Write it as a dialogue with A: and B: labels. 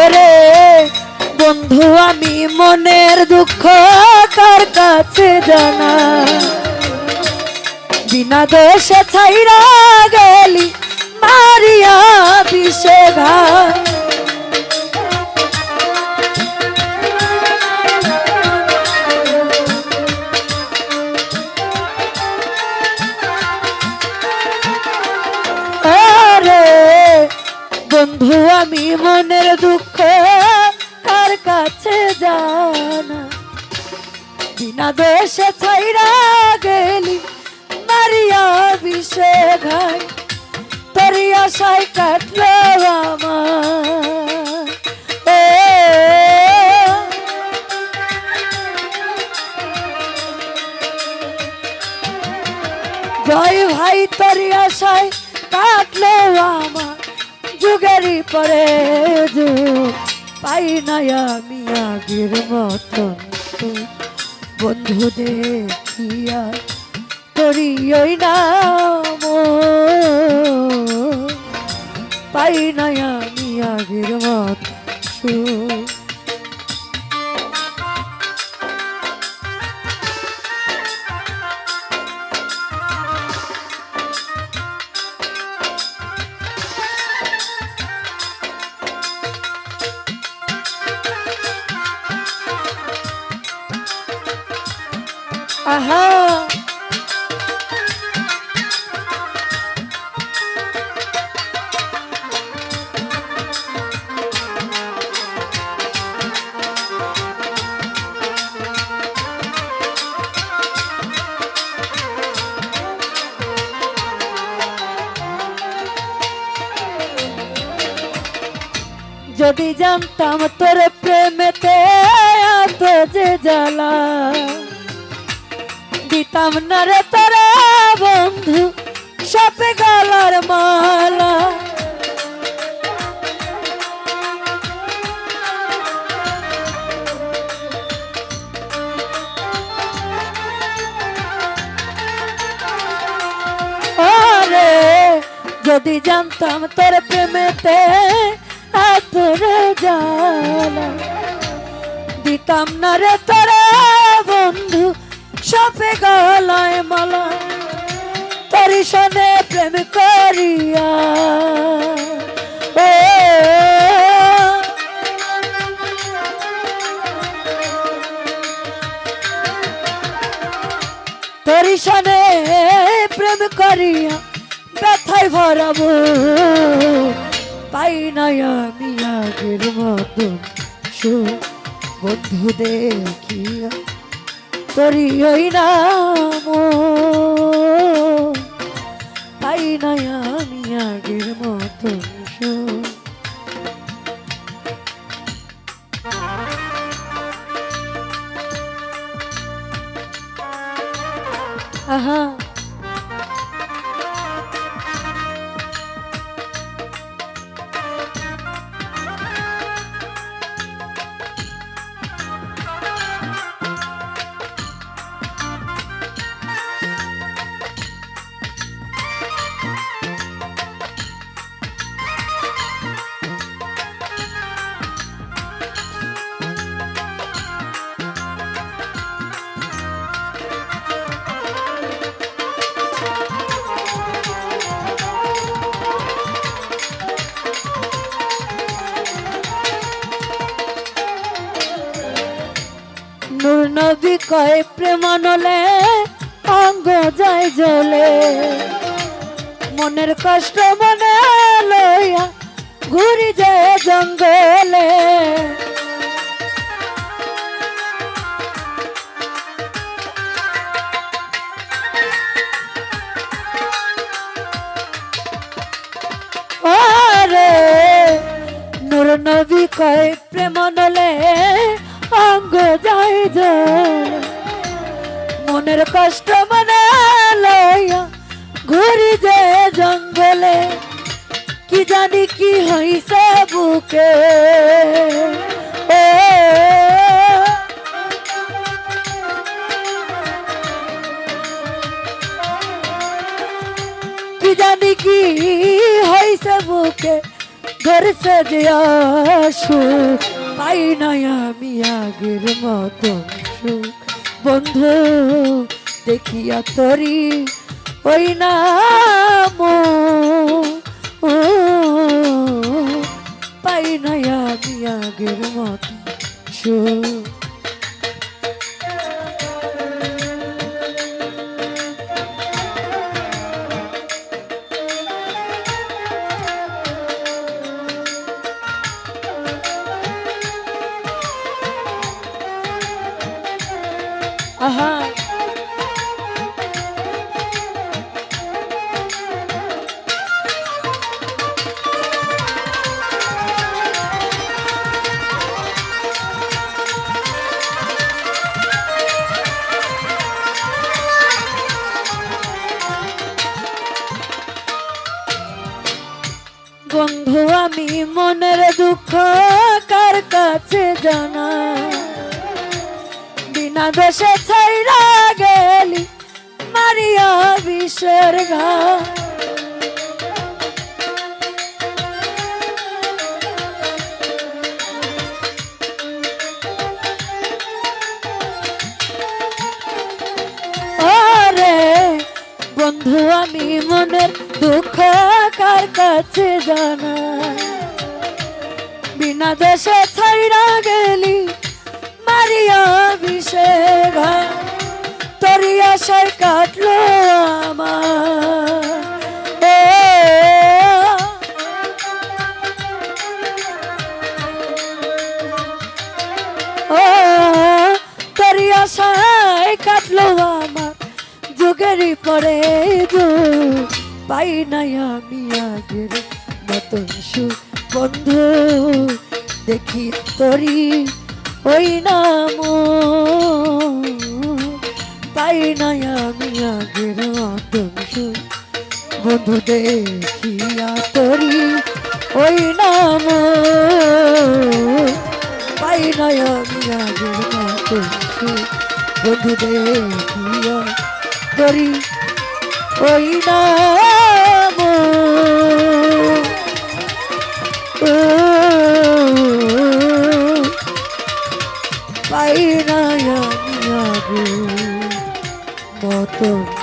A: ওরে বন্ধু আমি মনের দুঃখ কার কাছে জানা, বিনা দোষে ছাইরা গেলি মারিয়া বিষে ঘায়। বন্ধু আমি মনের দুঃখ কার কাছে জানা, বিনা দোষে ছাইরা গেলি মারিয়া বিষে ঘায়। তোরি আশায় কাটলো আমার জয় ভাই, তোরি আশায় কাটলো আমার যুগেরই পরে যুগ। পাই না আমি আগের মতন বন্ধু দেখিয়া তোরি ওই নাম, পাই না আমি আগের মতন। আহা যদি জানতাম তোর প্রেমেতে এত যে জ্বালা, দিতাম না রে তোরা বন্ধু সাপে গলার মালা। আরে যদি জানতাম তোর প্রেমেতে এত রে জ্বালা, দিতাম না রে তোরা বন্ধু সাপে গলায় মালা। তোরি সনে প্রেম করিয়া তোরি সনে প্রেম করিয়া ব্যথায় ভরাবো। পাই না আমি আগের মতন বন্ধু দেখিয়া তোরি ওই নাম, পাই না আমি আগের মতন। আহা নূর নবী কয় প্রেমানলে অঙ্গ যায় জ্বলে, মনের কষ্ট মনে লইয়া ঘুরি যায় জঙ্গলে। আরে নূর নবী কয় প্রেমানলে অঙ্গ যায় জ্বলে, মনের কষ্ট মনে লইয়া ঘুরি যে জঙ্গলে। কি জানি কি হইছে বুকে কি জানি কি হইছে বুকে ধরছে যে সুখ পাই নাই আমি আগের মতন সুখ বন্ধু দেখিয়া তরি ওই নাম পাই নাই আমি আগের মতন সুখ আহা বন্ধু আমি মনের দুঃখ কার কাছে জানা বিনা দোষে ছাইরা গেলি মারিয়া বিষের ঘা ওরে বন্ধু আমি মনের দুঃখ কার কাছে জানা বিনা দোষে ছাইরা গেলি মারিয়া বিষের ঘা তোরি আশায় কাটলো আমার তোরি আশায় কাটলো আমার যুগেরই পরে পাই নাই আমি আগের মতন সুখ বন্ধু দেখি তোরি ওই নাম পাই নাই আমি আগের মতন সুখ বন্ধু দেখিয়া তোরি ওই নাম পাই নাই আমি আগের মতন সুখ বন্ধু দেখিয়া তোরি ওই নাম পাই না আমি আগের মতন